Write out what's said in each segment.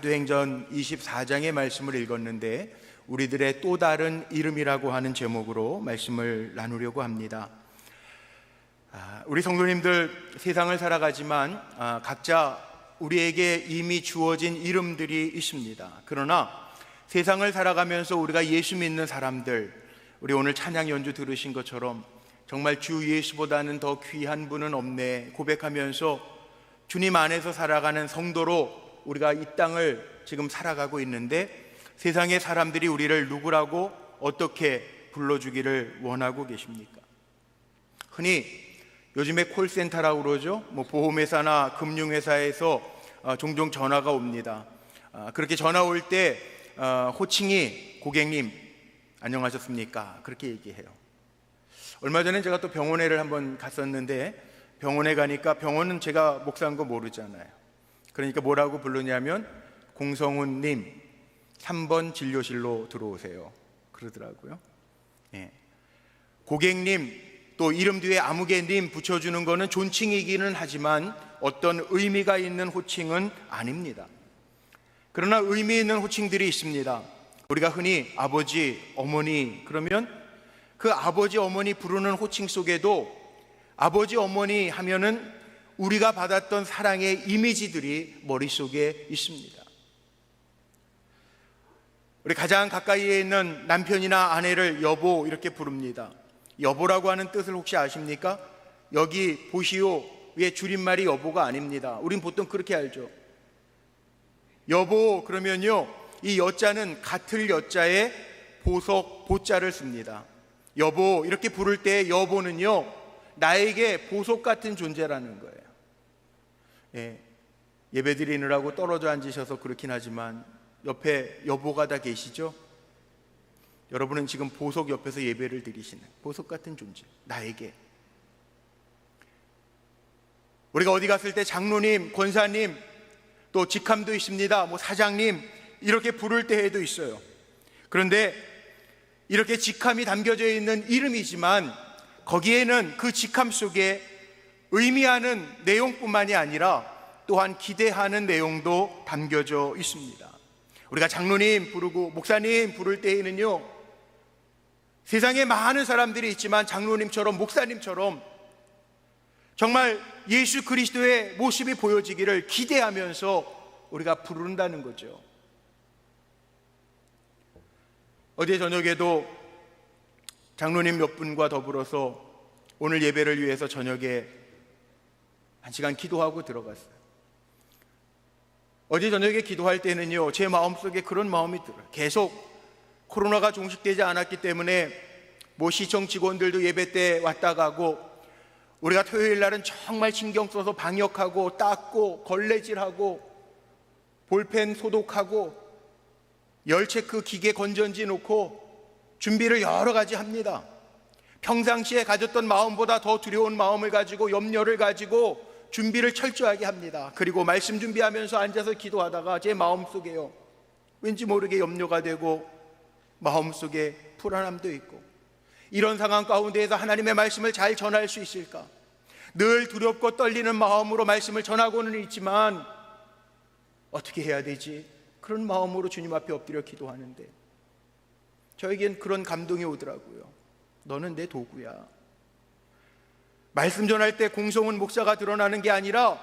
사도행전 24장의 말씀을 읽었는데 우리들의 또 다른 이름이라고 하는 제목으로 말씀을 나누려고 합니다. 우리 성도님들 세상을 살아가지만 각자 우리에게 이미 주어진 이름들이 있습니다. 그러나 세상을 살아가면서 우리가 예수 믿는 사람들, 우리 오늘 찬양 연주 들으신 것처럼 정말 주 예수보다는 더 귀한 분은 없네 고백하면서 주님 안에서 살아가는 성도로 우리가 이 땅을 지금 살아가고 있는데, 세상의 사람들이 우리를 누구라고 어떻게 불러주기를 원하고 계십니까? 흔히 요즘에 콜센터라고 그러죠. 보험회사나 금융회사에서 종종 전화가 옵니다. 그렇게 전화 올 때 호칭이 고객님 안녕하셨습니까? 그렇게 얘기해요. 얼마 전에 제가 또 병원에를 한번 갔었는데, 병원에 가니까, 병원은 제가 목사인 거 모르잖아요. 그러니까 뭐라고 부르냐면 공성훈님 3번 진료실로 들어오세요 그러더라고요. 고객님, 또 이름 뒤에 아무개님 붙여주는 거는 존칭이기는 하지만 어떤 의미가 있는 호칭은 아닙니다. 그러나 의미 있는 호칭들이 있습니다. 우리가 흔히 아버지, 어머니 그러면 그 아버지, 어머니 부르는 호칭 속에도 아버지, 어머니 하면은 우리가 받았던 사랑의 이미지들이 머릿속에 있습니다. 우리 가장 가까이에 있는 남편이나 아내를 여보 이렇게 부릅니다. 여보라고 하는 뜻을 혹시 아십니까? 여기 보시오의 줄임말이 여보가 아닙니다. 우린 보통 그렇게 알죠. 여보 그러면요, 이 여자는 같을 여자에 보석 보자를 씁니다. 여보 이렇게 부를 때 여보는요, 나에게 보석 같은 존재라는 거예요. 예배 드리느라고 떨어져 앉으셔서 그렇긴 하지만 옆에 여보가 다 계시죠? 여러분은 지금 보석 옆에서 예배를 드리시는 보석 같은 존재, 나에게. 우리가 어디 갔을 때 장로님, 권사님, 또 직함도 있습니다. 사장님 이렇게 부를 때에도 있어요. 그런데 이렇게 직함이 담겨져 있는 이름이지만 거기에는 그 직함 속에 의미하는 내용뿐만이 아니라 또한 기대하는 내용도 담겨져 있습니다. 우리가 장로님 부르고 목사님 부를 때에는요, 세상에 많은 사람들이 있지만 장로님처럼 목사님처럼 정말 예수 그리스도의 모습이 보여지기를 기대하면서 우리가 부른다는 거죠. 어제 저녁에도 장로님 몇 분과 더불어서 오늘 예배를 위해서 저녁에 1시간 기도하고 들어갔어요. 어제 저녁에 기도할 때는요, 제 마음속에 그런 마음이 들어요. 계속 코로나가 종식되지 않았기 때문에 시청 직원들도 예배 때 왔다 가고, 우리가 토요일 날은 정말 신경 써서 방역하고 닦고 걸레질하고 볼펜 소독하고 열체크 기계 건전지 놓고 준비를 여러 가지 합니다. 평상시에 가졌던 마음보다 더 두려운 마음을 가지고 염려를 가지고 준비를 철저하게 합니다. 그리고 말씀 준비하면서 앉아서 기도하다가 제 마음속에요, 왠지 모르게 염려가 되고 마음속에 불안함도 있고, 이런 상황 가운데에서 하나님의 말씀을 잘 전할 수 있을까? 늘 두렵고 떨리는 마음으로 말씀을 전하고는 있지만 어떻게 해야 되지? 그런 마음으로 주님 앞에 엎드려 기도하는데 저에겐 그런 감동이 오더라고요. 너는 내 도구야. 말씀 전할 때 공성훈 목사가 드러나는 게 아니라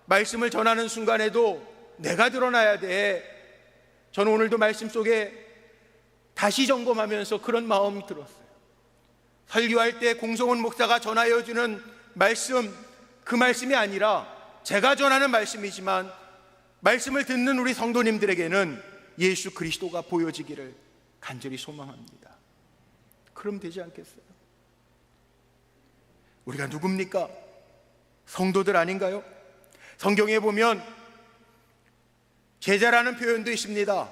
말씀을 전하는 순간에도 내가 드러나야 돼. 저는 오늘도 말씀 속에 다시 점검하면서 그런 마음이 들었어요. 설교할 때 공성훈 목사가 전하여 주는 말씀, 그 말씀이 아니라 제가 전하는 말씀이지만 말씀을 듣는 우리 성도님들에게는 예수 그리스도가 보여지기를 간절히 소망합니다. 그럼 되지 않겠어요? 우리가 누굽니까? 성도들 아닌가요? 성경에 보면 제자라는 표현도 있습니다.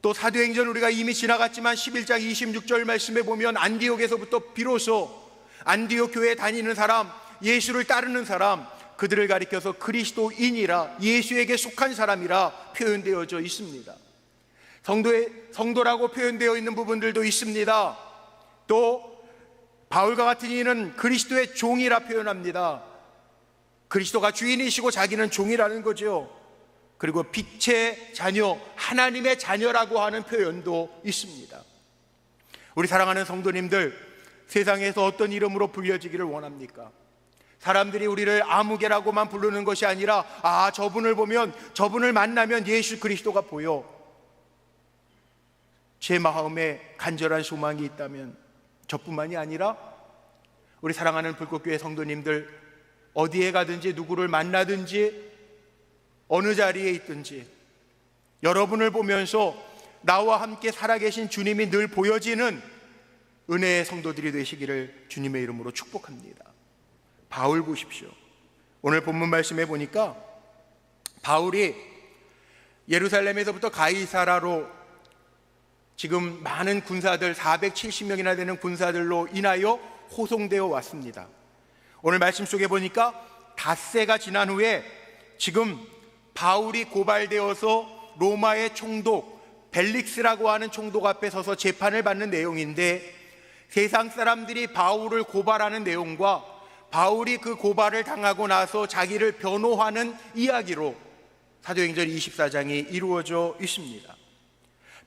또 사도행전 우리가 이미 지나갔지만 11장 26절 말씀에 보면 안디옥에서부터 비로소 안디옥 교회에 다니는 사람, 예수를 따르는 사람, 그들을 가리켜서 그리스도인이라, 예수에게 속한 사람이라 표현되어져 있습니다. 성도라고 표현되어 있는 부분들도 있습니다. 또 바울과 같은 이는 그리스도의 종이라 표현합니다. 그리스도가 주인이시고 자기는 종이라는 거죠. 그리고 빛의 자녀, 하나님의 자녀라고 하는 표현도 있습니다. 우리 사랑하는 성도님들, 세상에서 어떤 이름으로 불려지기를 원합니까? 사람들이 우리를 아무개라고만 부르는 것이 아니라 저분을 보면, 저분을 만나면 예수 그리스도가 보여. 제 마음에 간절한 소망이 있다면 저뿐만이 아니라 우리 사랑하는 불꽃교회 성도님들, 어디에 가든지 누구를 만나든지 어느 자리에 있든지 여러분을 보면서 나와 함께 살아계신 주님이 늘 보여지는 은혜의 성도들이 되시기를 주님의 이름으로 축복합니다. 바울 보십시오. 오늘 본문 말씀에 보니까 바울이 예루살렘에서부터 가이사라로 지금 많은 군사들, 470명이나 되는 군사들로 인하여 호송되어 왔습니다. 오늘 말씀 속에 보니까 닷새가 지난 후에 지금 바울이 고발되어서 로마의 총독 벨릭스라고 하는 총독 앞에 서서 재판을 받는 내용인데, 세상 사람들이 바울을 고발하는 내용과 바울이 그 고발을 당하고 나서 자기를 변호하는 이야기로 사도행전 24장이 이루어져 있습니다.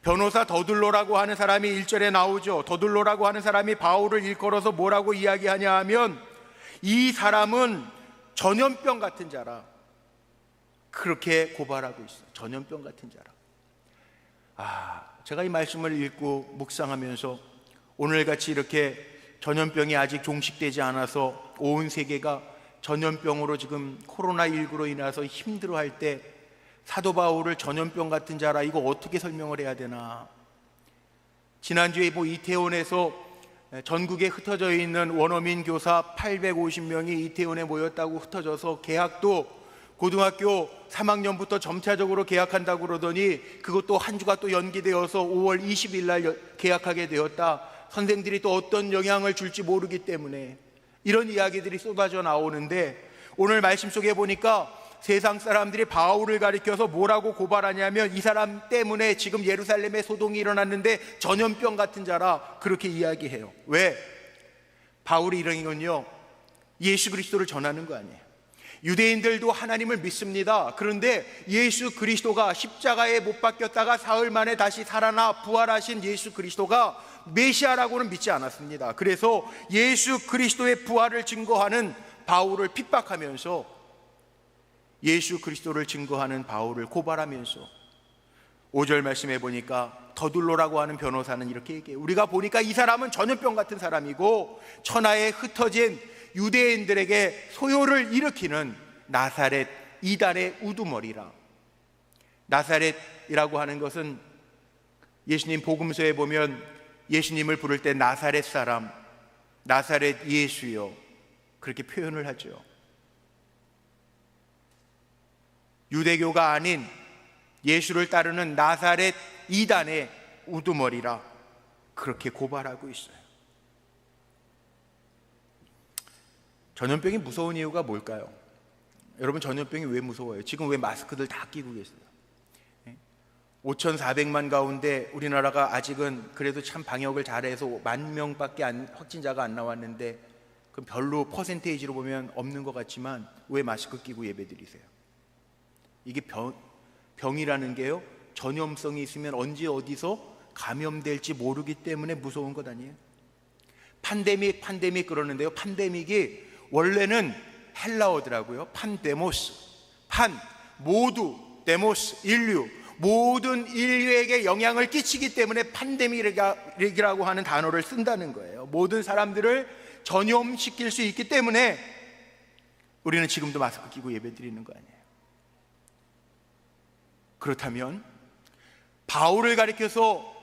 변호사 더둘로라고 하는 사람이 1절에 나오죠. 더둘로라고 하는 사람이 바울을 일컬어서 뭐라고 이야기하냐 하면, 이 사람은 전염병 같은 자라, 그렇게 고발하고 있어요. 전염병 같은 자라. 제가 이 말씀을 읽고 묵상하면서 오늘같이 이렇게 전염병이 아직 종식되지 않아서 온 세계가 전염병으로 지금 코로나19로 인해서 힘들어할 때 사도 바울을 전염병 같은 자라, 이거 어떻게 설명을 해야 되나. 지난주에 이태원에서 전국에 흩어져 있는 원어민 교사 850명이 이태원에 모였다고 흩어져서 개학도 고등학교 3학년부터 점차적으로 개학한다고 그러더니 그것도 한 주가 또 연기되어서 5월 20일 날 개학하게 되었다. 선생들이 또 어떤 영향을 줄지 모르기 때문에, 이런 이야기들이 쏟아져 나오는데, 오늘 말씀 속에 보니까 세상 사람들이 바울을 가리켜서 뭐라고 고발하냐면, 이 사람 때문에 지금 예루살렘에 소동이 일어났는데 전염병 같은 자라, 그렇게 이야기해요. 왜? 바울이 이런 건요, 예수 그리스도를 전하는 거 아니에요. 유대인들도 하나님을 믿습니다. 그런데 예수 그리스도가 십자가에 못 박혔다가 사흘 만에 다시 살아나 부활하신 예수 그리스도가 메시아라고는 믿지 않았습니다. 그래서 예수 그리스도의 부활을 증거하는 바울을 핍박하면서, 예수 그리스도를 증거하는 바울을 고발하면서, 5절 말씀해 보니까 더둘로라고 하는 변호사는 이렇게 얘기해요. 우리가 보니까 이 사람은 전염병 같은 사람이고 천하에 흩어진 유대인들에게 소요를 일으키는 나사렛 이단의 우두머리라. 나사렛이라고 하는 것은 예수님 복음서에 보면 예수님을 부를 때 나사렛 사람, 나사렛 예수요, 그렇게 표현을 하죠. 유대교가 아닌 예수를 따르는 나사렛 이단의 우두머리라, 그렇게 고발하고 있어요. 전염병이 무서운 이유가 뭘까요? 여러분, 전염병이 왜 무서워요? 지금 왜 마스크들 다 끼고 계세요? 5,400만 가운데 우리나라가 아직은 그래도 참 방역을 잘해서 10,000명밖에 확진자가 안 나왔는데, 그럼 별로 퍼센테이지로 보면 없는 것 같지만 왜 마스크 끼고 예배드리세요? 이게 병이라는 게요, 전염성이 있으면 언제 어디서 감염될지 모르기 때문에 무서운 것 아니에요? 판데믹 그러는데요, 판데믹이 원래는 헬라어더라고요. 판데모스, 모두, 데모스, 인류, 모든 인류에게 영향을 끼치기 때문에 판데믹이라고 하는 단어를 쓴다는 거예요. 모든 사람들을 전염시킬 수 있기 때문에 우리는 지금도 마스크 끼고 예배드리는 거 아니에요? 그렇다면 바울을 가리켜서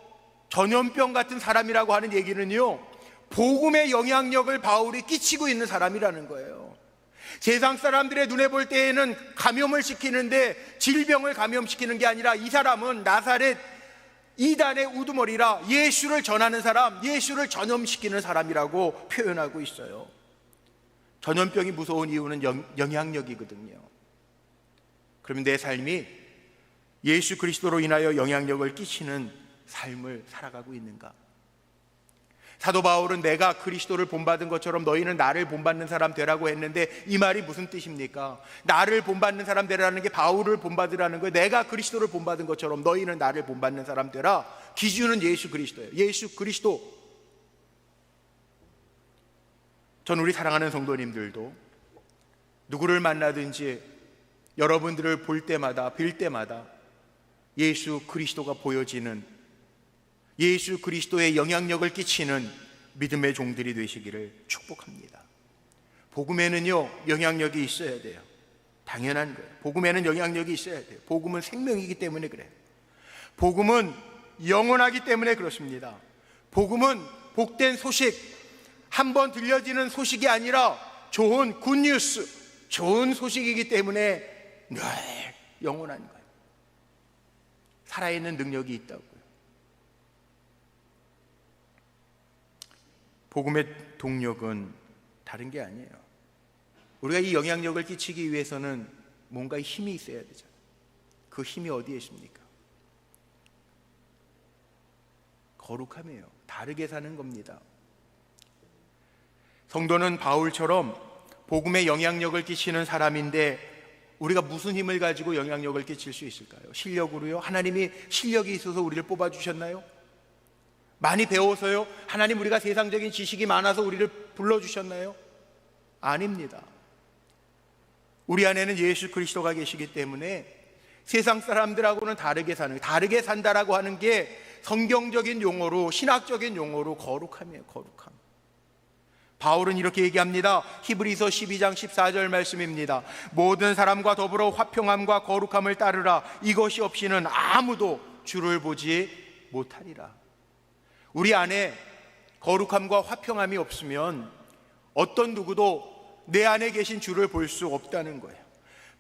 전염병 같은 사람이라고 하는 얘기는요, 복음의 영향력을 바울이 끼치고 있는 사람이라는 거예요. 세상 사람들의 눈에 볼 때에는 감염을 시키는데 질병을 감염시키는 게 아니라, 이 사람은 나사렛 이단의 우두머리라, 예수를 전하는 사람, 예수를 전염시키는 사람이라고 표현하고 있어요. 전염병이 무서운 이유는 영향력이거든요. 그러면 내 삶이 예수 그리스도로 인하여 영향력을 끼치는 삶을 살아가고 있는가? 사도 바울은 내가 그리스도를 본받은 것처럼 너희는 나를 본받는 사람 되라고 했는데 이 말이 무슨 뜻입니까? 나를 본받는 사람 되라는 게 바울을 본받으라는 거예요. 내가 그리스도를 본받은 것처럼 너희는 나를 본받는 사람 되라. 기준은 예수 그리스도예요. 예수 그리스도. 전 우리 사랑하는 성도님들도 누구를 만나든지 여러분들을 볼 때마다 뵐 때마다 예수 그리스도가 보여지는, 예수 그리스도의 영향력을 끼치는 믿음의 종들이 되시기를 축복합니다. 복음에는요, 영향력이 있어야 돼요. 당연한 거예요. 복음에는 영향력이 있어야 돼요. 복음은 생명이기 때문에 그래요. 복음은 영원하기 때문에 그렇습니다. 복음은 복된 소식, 한번 들려지는 소식이 아니라 좋은 굿뉴스, 좋은 소식이기 때문에 늘 영원한 거예요. 살아있는 능력이 있다고요. 복음의 동력은 다른 게 아니에요. 우리가 이 영향력을 끼치기 위해서는 뭔가 힘이 있어야 되잖아요. 그 힘이 어디에 있습니까? 거룩함이에요. 다르게 사는 겁니다. 성도는 바울처럼 복음의 영향력을 끼치는 사람인데 우리가 무슨 힘을 가지고 영향력을 끼칠 수 있을까요? 실력으로요? 하나님이 실력이 있어서 우리를 뽑아주셨나요? 많이 배워서요? 하나님 우리가 세상적인 지식이 많아서 우리를 불러주셨나요? 아닙니다. 우리 안에는 예수 그리스도가 계시기 때문에 세상 사람들하고는 다르게 사는, 다르게 산다라고 하는 게 성경적인 용어로, 신학적인 용어로 거룩함이에요. 거룩함. 바울은 이렇게 얘기합니다. 히브리서 12장 14절 말씀입니다. 모든 사람과 더불어 화평함과 거룩함을 따르라. 이것이 없이는 아무도 주를 보지 못하리라. 우리 안에 거룩함과 화평함이 없으면 어떤 누구도 내 안에 계신 주를 볼 수 없다는 거예요.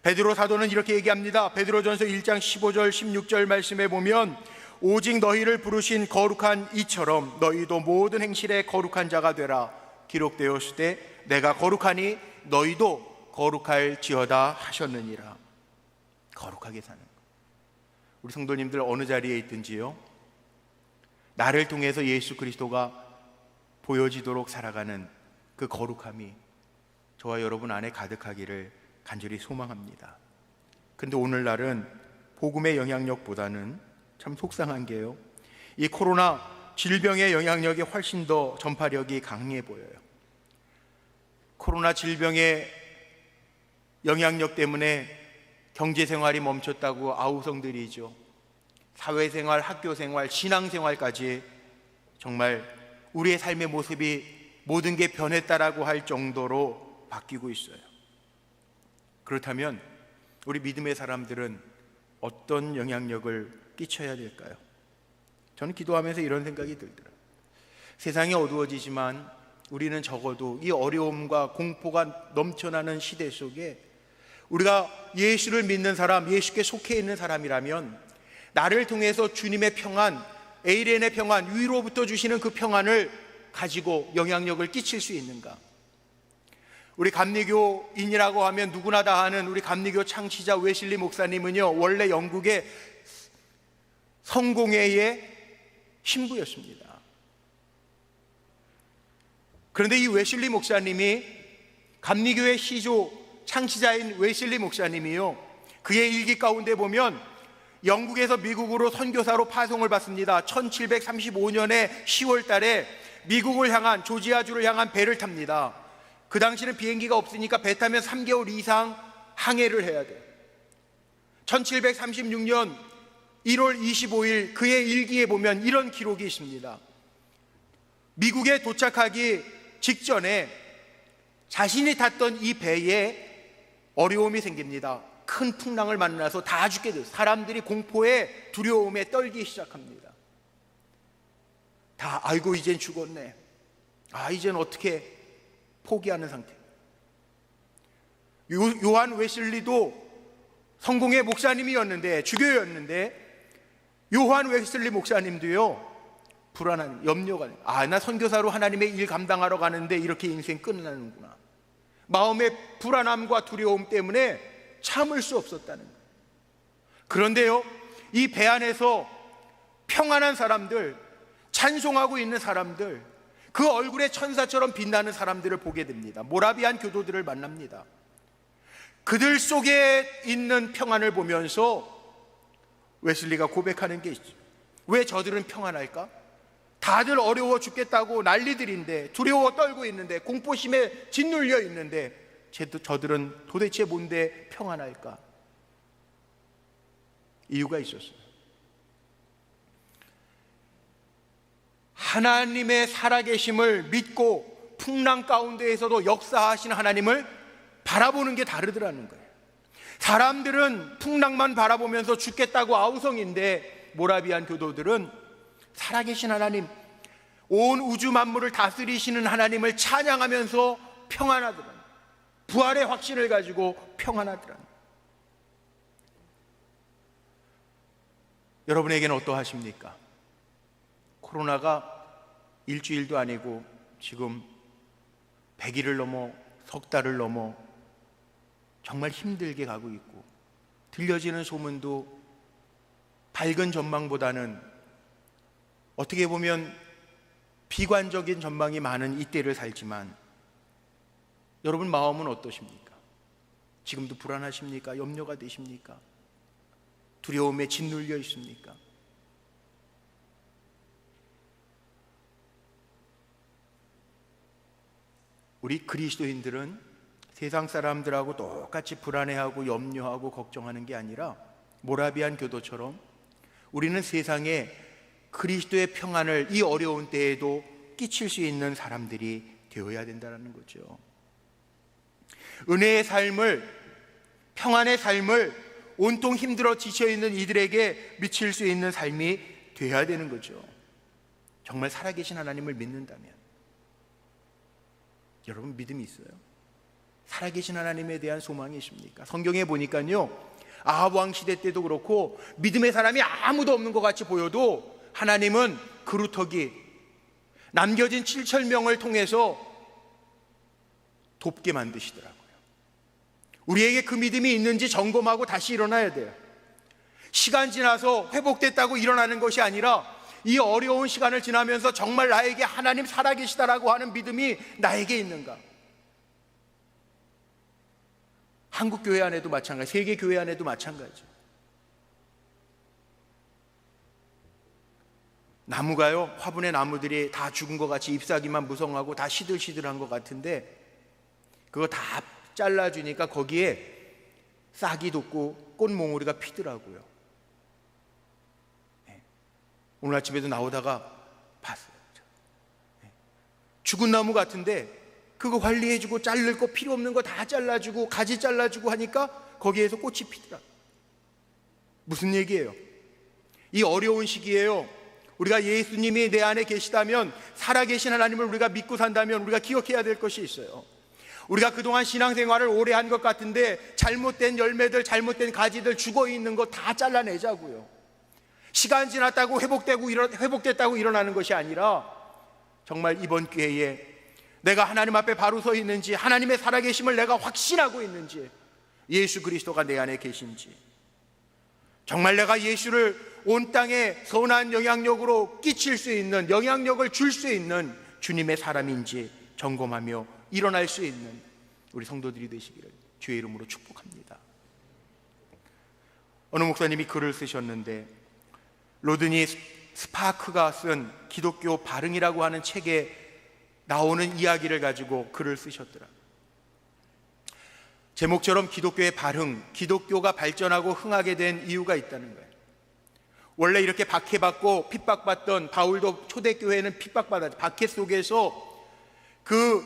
베드로 사도는 이렇게 얘기합니다. 베드로전서 1장 15절 16절 말씀에 보면 오직 너희를 부르신 거룩한 이처럼 너희도 모든 행실에 거룩한 자가 되라. 기록되었을 때 내가 거룩하니 너희도 거룩할지어다 하셨느니라. 거룩하게 사는 것. 우리 성도님들 어느 자리에 있든지요, 나를 통해서 예수 그리스도가 보여지도록 살아가는 그 거룩함이 저와 여러분 안에 가득하기를 간절히 소망합니다. 그런데 오늘날은 복음의 영향력보다는 참 속상한 게요, 이 코로나 질병의 영향력이 훨씬 더 전파력이 강해 보여요. 코로나 질병의 영향력 때문에 경제생활이 멈췄다고 아우성들이죠. 사회생활, 학교생활, 신앙생활까지 정말 우리의 삶의 모습이 모든 게 변했다라고 할 정도로 바뀌고 있어요. 그렇다면 우리 믿음의 사람들은 어떤 영향력을 끼쳐야 될까요? 저는 기도하면서 이런 생각이 들더라고요. 세상이 어두워지지만 우리는 적어도 이 어려움과 공포가 넘쳐나는 시대 속에 우리가 예수를 믿는 사람, 예수께 속해 있는 사람이라면 나를 통해서 주님의 평안, 에이렌의 평안, 위로부터 주시는 그 평안을 가지고 영향력을 끼칠 수 있는가? 우리 감리교인이라고 하면 누구나 다 아는 우리 감리교 창시자 웨슬리 목사님은요, 원래 영국의 성공회의 신부였습니다. 그런데 이 웨슬리 목사님이, 감리교의 시조 창시자인 웨슬리 목사님이요, 그의 일기 가운데 보면 영국에서 미국으로 선교사로 파송을 받습니다. 1735년에 10월 달에 미국을 향한, 조지아주를 향한 배를 탑니다. 그 당시는 비행기가 없으니까 배 타면 3개월 이상 항해를 해야 돼요. 1736년 1월 25일 그의 일기에 보면 이런 기록이 있습니다. 미국에 도착하기 직전에 자신이 탔던 이 배에 어려움이 생깁니다. 큰 풍랑을 만나서 다 죽게 돼요. 사람들이 공포에, 두려움에 떨기 시작합니다. 다 아이고 이젠 죽었네, 이젠 어떻게, 포기하는 상태. 요한 웨슬리도 성공의 목사님이었는데, 주교였는데, 요한 웨슬리 목사님도요 불안한, 염려가, 나 선교사로 하나님의 일 감당하러 가는데 이렇게 인생 끝나는구나. 마음의 불안함과 두려움 때문에 참을 수 없었다는 거예요. 그런데요, 이 배 안에서 평안한 사람들, 찬송하고 있는 사람들, 그 얼굴에 천사처럼 빛나는 사람들을 보게 됩니다. 모라비안 교도들을 만납니다. 그들 속에 있는 평안을 보면서 웨슬리가 고백하는 게 있죠. 왜 저들은 평안할까? 다들 어려워 죽겠다고 난리들인데, 두려워 떨고 있는데, 공포심에 짓눌려 있는데 저들은 도대체 뭔데 평안할까? 이유가 있었어요. 하나님의 살아계심을 믿고 풍랑 가운데에서도 역사하시는 하나님을 바라보는 게 다르더라는 거예요. 사람들은 풍랑만 바라보면서 죽겠다고 아우성인데, 모라비안 교도들은 살아계신 하나님, 온 우주 만물을 다스리시는 하나님을 찬양하면서 평안하더라. 부활의 확신을 가지고 평안하더라. 여러분에게는 어떠하십니까? 코로나가 일주일도 아니고 지금 100일을 넘어 석 달을 넘어 정말 힘들게 가고 있고, 들려지는 소문도 밝은 전망보다는 어떻게 보면 비관적인 전망이 많은 이때를 살지만, 여러분 마음은 어떠십니까? 지금도 불안하십니까? 염려가 되십니까? 두려움에 짓눌려 있습니까? 우리 그리스도인들은 세상 사람들하고 똑같이 불안해하고 염려하고 걱정하는 게 아니라, 모라비안 교도처럼 우리는 세상에 그리스도의 평안을 이 어려운 때에도 끼칠 수 있는 사람들이 되어야 된다는 거죠. 은혜의 삶을, 평안의 삶을 온통 힘들어 지쳐있는 이들에게 미칠 수 있는 삶이 되어야 되는 거죠. 정말 살아계신 하나님을 믿는다면. 여러분 믿음이 있어요? 살아계신 하나님에 대한 소망이 있습니까? 성경에 보니까요, 아합 왕 시대 때도 그렇고 믿음의 사람이 아무도 없는 것 같이 보여도 하나님은 그루터기 남겨진 7,000명을 통해서 돕게 만드시더라고요. 우리에게 그 믿음이 있는지 점검하고 다시 일어나야 돼요. 시간 지나서 회복됐다고 일어나는 것이 아니라, 이 어려운 시간을 지나면서 정말 나에게 하나님 살아계시다라고 하는 믿음이 나에게 있는가? 한국 교회 안에도 마찬가지, 세계 교회 안에도 마찬가지. 나무가요, 화분의 나무들이 다 죽은 것 같이 잎사귀만 무성하고 다 시들시들한 것 같은데, 그거 다 잘라주니까 거기에 싹이 돋고 꽃몽우리가 피더라고요. 오늘 아침에도 나오다가 봤어요. 죽은 나무 같은데 그거 관리해주고 자를 거 필요 없는 거 다 잘라주고 가지 잘라주고 하니까 거기에서 꽃이 피더라. 무슨 얘기예요? 이 어려운 시기에요, 우리가 예수님이 내 안에 계시다면, 살아계신 하나님을 우리가 믿고 산다면 우리가 기억해야 될 것이 있어요. 우리가 그동안 신앙생활을 오래 한 것 같은데 잘못된 열매들, 잘못된 가지들, 죽어있는 거 다 잘라내자고요. 시간 지났다고 회복됐다고 일어나는 것이 아니라, 정말 이번 기회에 내가 하나님 앞에 바로 서 있는지, 하나님의 살아계심을 내가 확신하고 있는지, 예수 그리스도가 내 안에 계신지, 정말 내가 예수를 온 땅에 선한 영향력으로 끼칠 수 있는, 영향력을 줄 수 있는 주님의 사람인지 점검하며 일어날 수 있는 우리 성도들이 되시기를 주의 이름으로 축복합니다. 어느 목사님이 글을 쓰셨는데, 로드니 스파크가 쓴 기독교 발흥이라고 하는 책에 나오는 이야기를 가지고 글을 쓰셨더라. 제목처럼 기독교의 발흥, 기독교가 발전하고 흥하게 된 이유가 있다는 거예요. 원래 이렇게 박해받고 핍박받던 바울도 초대교회는 핍박받았죠. 박해 속에서 그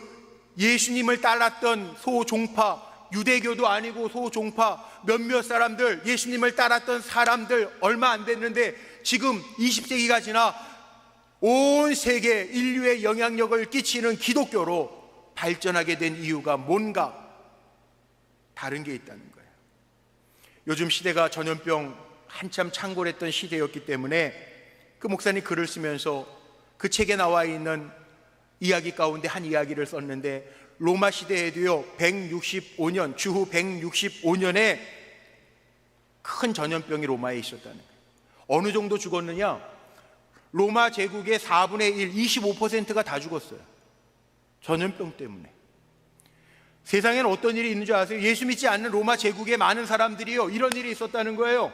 예수님을 따랐던 소종파, 유대교도 아니고 소종파 몇몇 사람들, 예수님을 따랐던 사람들 얼마 안 됐는데 지금 20세기가 지나 온 세계 인류의 영향력을 끼치는 기독교로 발전하게 된 이유가 뭔가 다른 게 있다는 거예요. 요즘 시대가 전염병 한참 창궐했던 시대였기 때문에 그 목사님 글을 쓰면서 그 책에 나와 있는 이야기 가운데 한 이야기를 썼는데, 로마 시대에도요 165년, 주후 165년에 큰 전염병이 로마에 있었다는 거예요. 어느 정도 죽었느냐? 로마 제국의 4분의 1, 25%가 다 죽었어요. 전염병 때문에. 세상에는 어떤 일이 있는 줄 아세요? 예수 믿지 않는 로마 제국의 많은 사람들이요, 이런 일이 있었다는 거예요.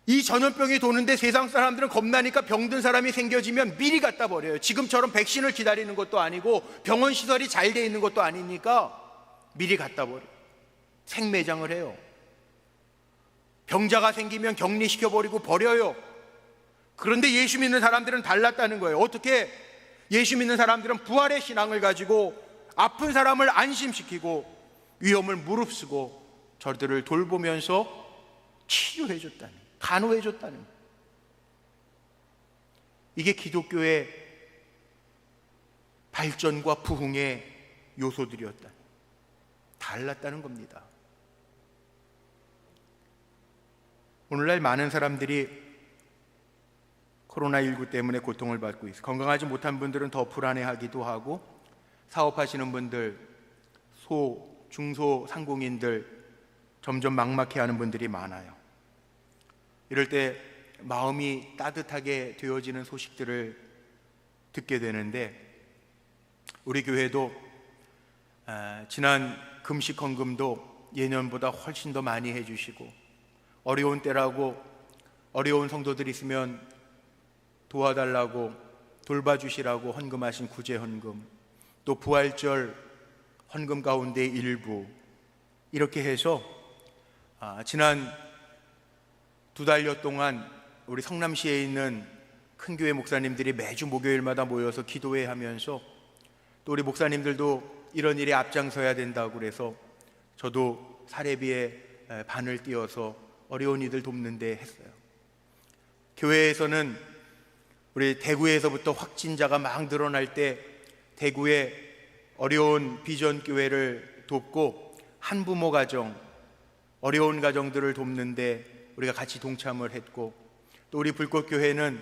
이 전염병이 도는데 세상 사람들은 겁나니까 병든 사람이 생겨지면 미리 갖다 버려요. 지금처럼 백신을 기다리는 것도 아니고 병원 시설이 잘 돼 있는 것도 아니니까 미리 갖다 버려요. 생매장을 해요. 병자가 생기면 격리시켜버리고 버려요. 그런데 예수 믿는 사람들은 달랐다는 거예요. 어떻게? 예수 믿는 사람들은 부활의 신앙을 가지고 아픈 사람을 안심시키고 위험을 무릅쓰고 저들을 돌보면서 치료해줬다는, 간호해줬다는, 이게 기독교의 발전과 부흥의 요소들이었다. 달랐다는 겁니다. 오늘날 많은 사람들이 코로나19 때문에 고통을 받고 있어요. 건강하지 못한 분들은 더 불안해하기도 하고, 사업하시는 분들, 중소상공인들 점점 막막해하는 분들이 많아요. 이럴 때 마음이 따뜻하게 되어지는 소식들을 듣게 되는데, 우리 교회도 지난 금식 헌금도 예년보다 훨씬 더 많이 해주시고, 어려운 때라고 어려운 성도들 있으면 도와달라고, 돌봐주시라고 헌금하신 구제 헌금, 또 부활절 헌금 가운데 일부, 이렇게 해서 지난 2달여 동안 우리 성남시에 있는 큰 교회 목사님들이 매주 목요일마다 모여서 기도회 하면서, 또 우리 목사님들도 이런 일에 앞장서야 된다고 그래서 저도 사례비에 반을 띄어서 어려운 이들 돕는데 했어요. 교회에서는 우리 대구에서부터 확진자가 막 늘어날 때 대구의 어려운 비전교회를 돕고 한부모 가정, 어려운 가정들을 돕는데 우리가 같이 동참을 했고, 또 우리 불꽃교회는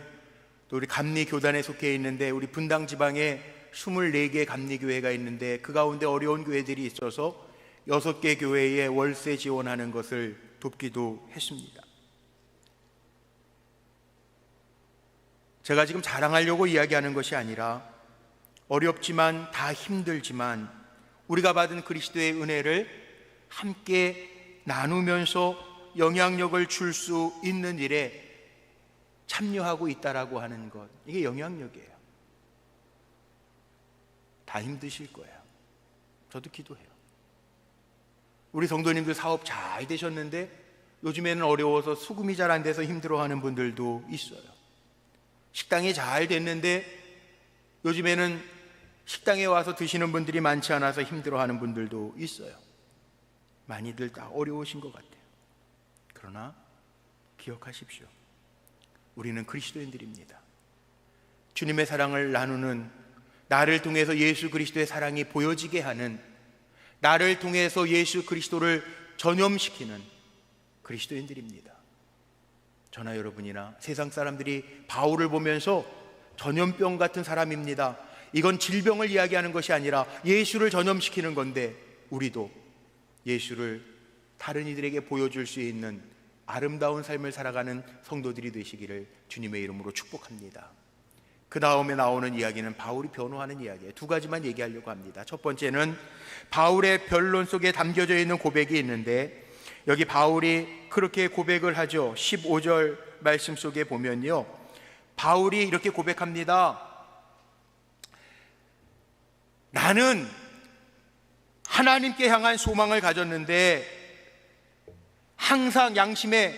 또 우리 감리교단에 속해 있는데 우리 분당 지방에 24개 감리교회가 있는데 그 가운데 어려운 교회들이 있어서 6개 교회에 월세 지원하는 것을 돕기도 했습니다. 제가 지금 자랑하려고 이야기하는 것이 아니라, 어렵지만 다 힘들지만 우리가 받은 그리스도의 은혜를 함께 나누면서 영향력을 줄 수 있는 일에 참여하고 있다라고 하는 것, 이게 영향력이에요. 다 힘드실 거예요. 저도 기도해요. 우리 성도님들 사업 잘 되셨는데 요즘에는 어려워서 수금이 잘 안 돼서 힘들어하는 분들도 있어요. 식당이 잘 됐는데 요즘에는 식당에 와서 드시는 분들이 많지 않아서 힘들어하는 분들도 있어요. 많이들 다 어려우신 것 같아요. 그러나 기억하십시오. 우리는 그리스도인들입니다. 주님의 사랑을 나누는, 나를 통해서 예수 그리스도의 사랑이 보여지게 하는, 나를 통해서 예수 그리스도를 전염시키는 그리스도인들입니다. 저나 여러분이나 세상 사람들이 바울을 보면서 전염병 같은 사람입니다, 이건 질병을 이야기하는 것이 아니라 예수를 전염시키는 건데, 우리도 예수를 다른 이들에게 보여줄 수 있는 아름다운 삶을 살아가는 성도들이 되시기를 주님의 이름으로 축복합니다. 그 다음에 나오는 이야기는 바울이 변호하는 이야기예요. 2가지만 얘기하려고 합니다. 첫 번째는 바울의 변론 속에 담겨져 있는 고백이 있는데, 여기 바울이 그렇게 고백을 하죠. 15절 말씀 속에 보면요, 바울이 이렇게 고백합니다. 나는 하나님께 향한 소망을 가졌는데 항상 양심에,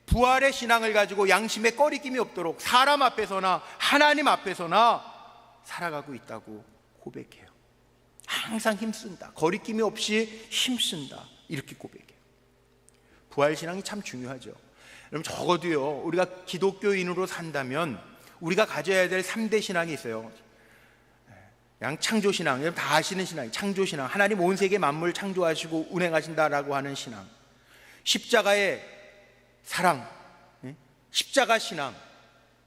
부활의 신앙을 가지고 양심에 꺼리낌이 없도록 사람 앞에서나 하나님 앞에서나 살아가고 있다고 고백해요. 항상 힘쓴다, 거리낌이 없이 힘쓴다, 이렇게 고백해요. 부활신앙이 참 중요하죠. 여러분, 적어도요, 우리가 기독교인으로 산다면 우리가 가져야 될 3대 신앙이 있어요. 창조신앙, 여러분 다 아시는 신앙, 창조신앙, 하나님 온 세계 만물 창조하시고 운행하신다라고 하는 신앙, 십자가의 사랑, 십자가 신앙,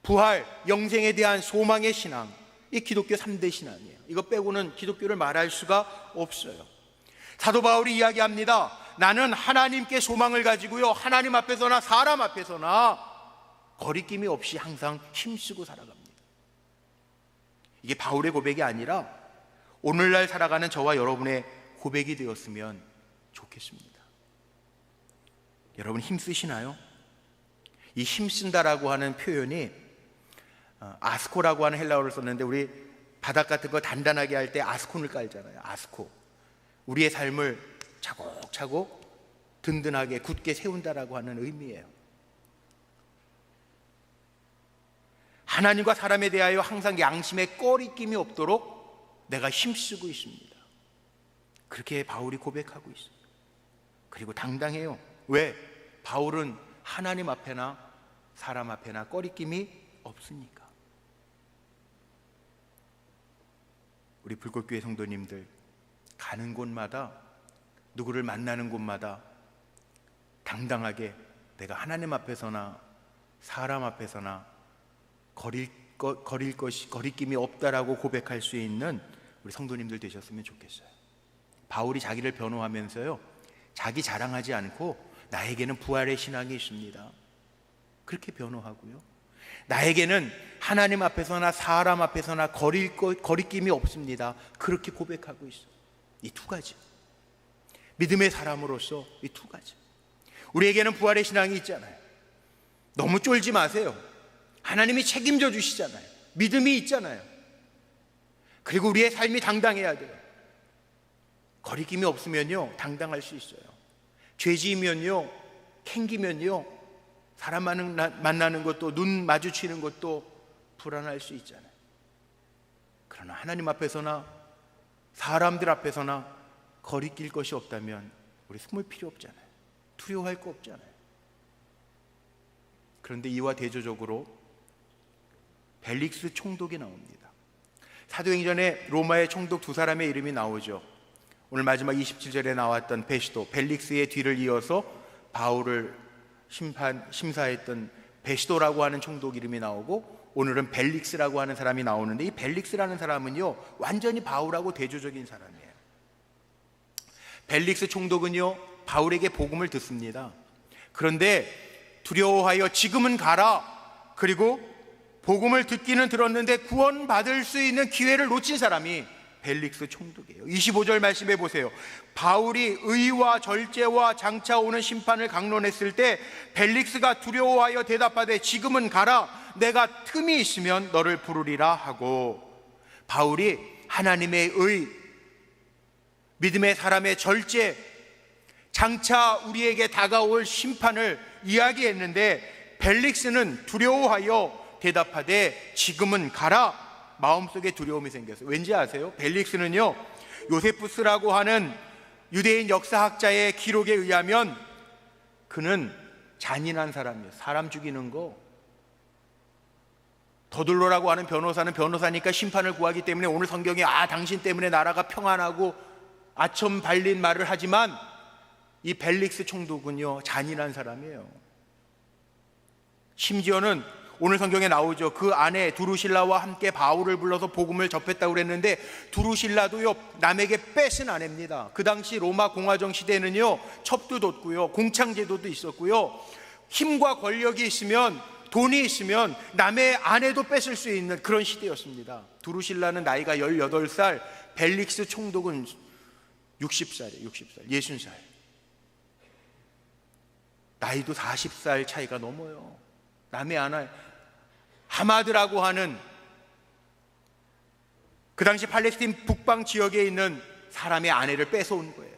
부활, 영생에 대한 소망의 신앙, 이 기독교 3대 신앙이에요. 이거 빼고는 기독교를 말할 수가 없어요. 사도 바울이 이야기합니다. 나는 하나님께 소망을 가지고요, 하나님 앞에서나 사람 앞에서나 거리낌이 없이 항상 힘쓰고 살아갑니다. 이게 바울의 고백이 아니라 오늘날 살아가는 저와 여러분의 고백이 되었으면 좋겠습니다. 여러분 힘쓰시나요? 이 힘쓴다라고 하는 표현이 아스코라고 하는 헬라어를 썼는데, 우리 바닥 같은 거 단단하게 할 때 아스콘을 깔잖아요. 아스코. 우리의 삶을 차곡차곡 든든하게 굳게 세운다라고 하는 의미예요. 하나님과 사람에 대하여 항상 양심에 꺼리낌이 없도록 내가 힘쓰고 있습니다. 그렇게 바울이 고백하고 있어요. 그리고 당당해요. 왜? 바울은 하나님 앞에나 사람 앞에나 꺼리낌이 없으니까. 우리 불꽃교회 성도님들, 가는 곳마다, 누구를 만나는 곳마다 당당하게 내가 하나님 앞에서나 사람 앞에서나 거리낌이 없다라고 고백할 수 있는 우리 성도님들 되셨으면 좋겠어요. 바울이 자기를 변호하면서요, 자기 자랑하지 않고 나에게는 부활의 신앙이 있습니다, 그렇게 변호하고요, 나에게는 하나님 앞에서나 사람 앞에서나 거리낌이 없습니다, 그렇게 고백하고 있어요. 이 두 가지, 믿음의 사람으로서 이 두 가지. 우리에게는 부활의 신앙이 있잖아요. 너무 쫄지 마세요. 하나님이 책임져 주시잖아요. 믿음이 있잖아요. 그리고 우리의 삶이 당당해야 돼요. 거리낌이 없으면요, 당당할 수 있어요. 죄지으면요, 캥기면요, 사람 만나는 것도, 눈 마주치는 것도 불안할 수 있잖아요. 그러나 하나님 앞에서나 사람들 앞에서나 거리낄 것이 없다면 우리 숨을 필요 없잖아요. 두려워할 거 없잖아요. 그런데 이와 대조적으로 벨릭스 총독이 나옵니다. 사도행전에 로마의 총독 두 사람의 이름이 나오죠. 오늘 마지막 27절에 나왔던 베시도, 벨릭스의 뒤를 이어서 바울을 심사했던 베시도라고 하는 총독 이름이 나오고, 오늘은 벨릭스라고 하는 사람이 나오는데, 이 벨릭스라는 사람은요, 완전히 바울하고 대조적인 사람이에요. 벨릭스 총독은요, 바울에게 복음을 듣습니다. 그런데 두려워하여 지금은 가라, 그리고 복음을 듣기는 들었는데 구원받을 수 있는 기회를 놓친 사람이 벨릭스 총독이에요. 25절 말씀해 보세요. 바울이 의와 절제와 장차 오는 심판을 강론했을 때 벨릭스가 두려워하여 대답하되 지금은 가라, 내가 틈이 있으면 너를 부르리라 하고, 바울이 하나님의 의, 믿음의 사람의 절제, 장차 우리에게 다가올 심판을 이야기했는데 벨릭스는 두려워하여 대답하되 지금은 가라, 마음속에 두려움이 생겼어요. 왠지 아세요? 벨릭스는요, 요세푸스라고 하는 유대인 역사학자의 기록에 의하면 그는 잔인한 사람이에요. 사람 죽이는 거. 더둘로라고 하는 변호사는 변호사니까 심판을 구하기 때문에 오늘 성경에 당신 때문에 나라가 평안하고 아첨 발린 말을 하지만, 이 벨릭스 총독은요, 잔인한 사람이에요. 심지어는 오늘 성경에 나오죠. 그 아내 두루실라와 함께 바울을 불러서 복음을 접했다고 그랬는데, 두루실라도요, 남에게 뺏은 아내입니다. 그 당시 로마 공화정 시대는요, 첩도 뒀고요, 공창제도도 있었고요, 힘과 권력이 있으면, 돈이 있으면 남의 아내도 뺏을 수 있는 그런 시대였습니다. 두루실라는 나이가 18살, 벨릭스 총독은 60살이에요. 60살. 나이도 40살 차이가 넘어요. 남의 아내, 하마드라고 하는 그 당시 팔레스틴 북방 지역에 있는 사람의 아내를 뺏어온 거예요.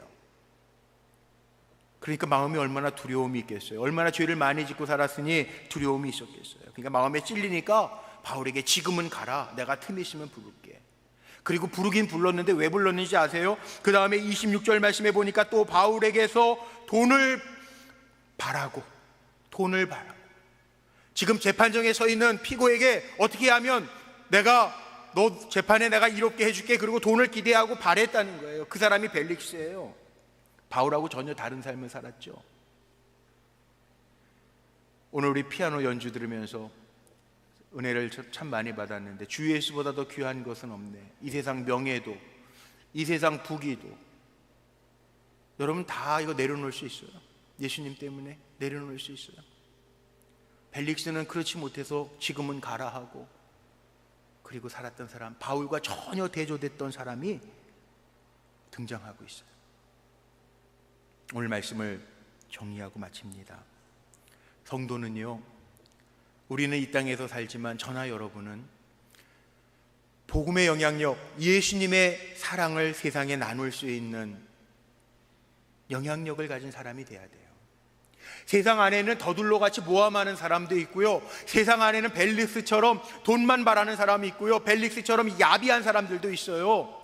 그러니까 마음이 얼마나 두려움이 있겠어요. 얼마나 죄를 많이 짓고 살았으니 두려움이 있었겠어요. 그러니까 마음에 찔리니까 바울에게 지금은 가라, 내가 틈이 있으면 부를게. 그리고 부르긴 불렀는데 왜 불렀는지 아세요? 그 다음에 26절 말씀해 보니까 또 바울에게서 돈을 바라고, 지금 재판정에 서 있는 피고에게 어떻게 하면 너 재판에 내가 이롭게 해줄게, 그리고 돈을 기대하고 바랬다는 거예요. 그 사람이 벨릭스예요. 바울하고 전혀 다른 삶을 살았죠. 오늘 우리 피아노 연주 들으면서 은혜를 참 많이 받았는데, 주 예수보다 더 귀한 것은 없네. 이 세상 명예도, 이 세상 부귀도, 여러분 다 이거 내려놓을 수 있어요. 예수님 때문에 내려놓을 수 있어요. 벨릭스는 그렇지 못해서 지금은 가라 하고, 그리고 살았던 사람, 바울과 전혀 대조됐던 사람이 등장하고 있어요. 오늘 말씀을 정리하고 마칩니다. 성도는요, 우리는 이 땅에서 살지만 저나 여러분은 복음의 영향력, 예수님의 사랑을 세상에 나눌 수 있는 영향력을 가진 사람이 돼야 돼요. 세상 안에는 더둘로같이 모함하는 사람도 있고요, 세상 안에는 벨릭스처럼 돈만 바라는 사람이 있고요, 벨릭스처럼 야비한 사람들도 있어요.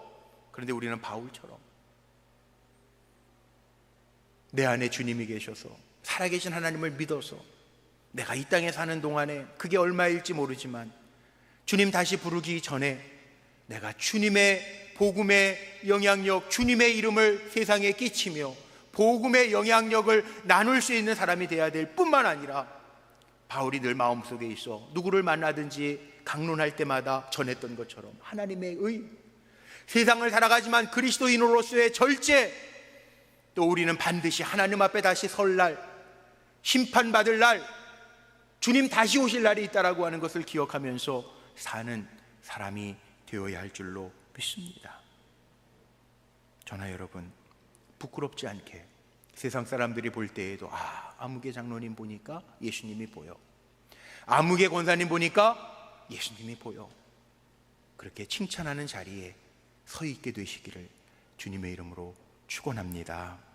그런데 우리는 바울처럼 내 안에 주님이 계셔서, 살아계신 하나님을 믿어서, 내가 이 땅에 사는 동안에 그게 얼마일지 모르지만 주님 다시 부르기 전에 내가 주님의 복음의 영향력, 주님의 이름을 세상에 끼치며 복음의 영향력을 나눌 수 있는 사람이 되어야 될 뿐만 아니라, 바울이 늘 마음속에 있어 누구를 만나든지 강론할 때마다 전했던 것처럼 하나님의 의, 세상을 살아가지만 그리스도인으로서의 절제, 또 우리는 반드시 하나님 앞에 다시 설 날, 심판받을 날, 주님 다시 오실 날이 있다라고 하는 것을 기억하면서 사는 사람이 되어야 할 줄로 믿습니다. 저나 여러분, 부끄럽지 않게 세상 사람들이 볼 때에도 아무개 장로님 보니까 예수님이 보여, 아무개 권사님 보니까 예수님이 보여, 그렇게 칭찬하는 자리에 서 있게 되시기를 주님의 이름으로 축원합니다.